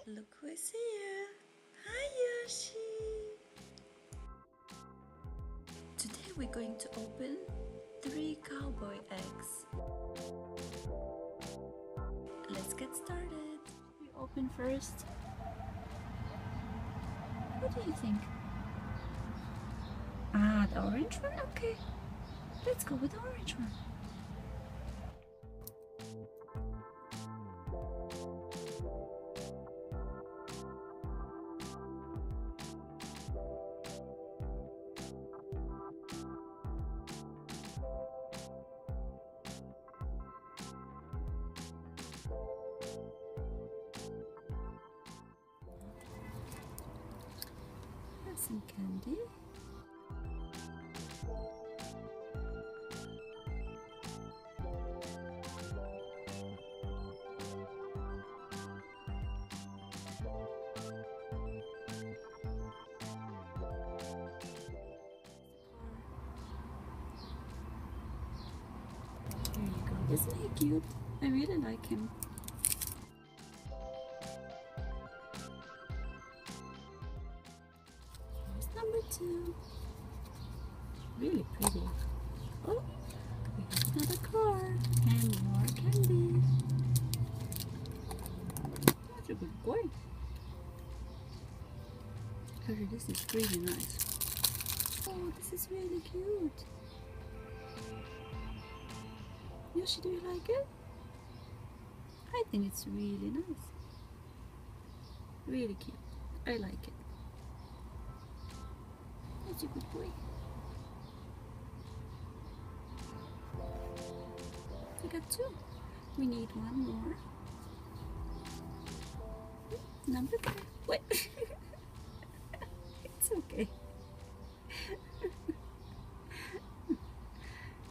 Look who is here. Hi Yoshi. Today we're going to open 3 cowboy eggs. Let's get started. We open first. What do you think? Ah, the orange one? Okay. Let's go with the orange one. Some candy. Here you go. Isn't he cute? I really like him. Number 2. Really pretty. Oh, we have another car and more candy. That's a good boy. Actually, this is really nice. Oh, this is really cute. Yoshi, do you like it? I think it's really nice. Really cute. I like it. That's a good boy. I got 2. We need 1 more. Number 3. Wait. It's okay.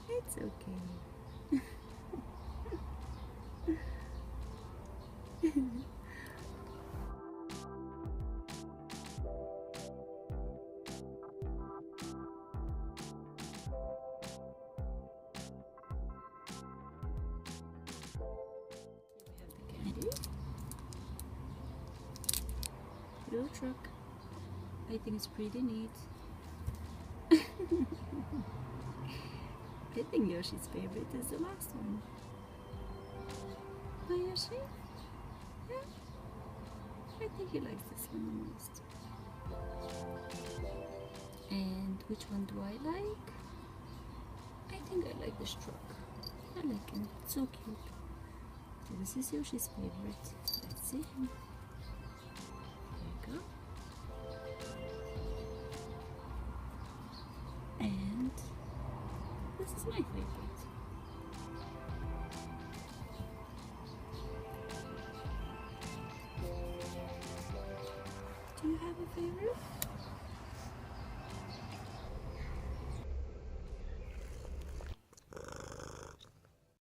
It's okay. Little truck. I think it's pretty neat. I think Yoshi's favorite is the last one. Oh, Yoshi? Yeah? I think he likes this one the most. And which one do I like? I think I like this truck. I like him. It's so cute. So this is Yoshi's favorite. Let's see him. Go. And this is my favorite. Do you have a favorite?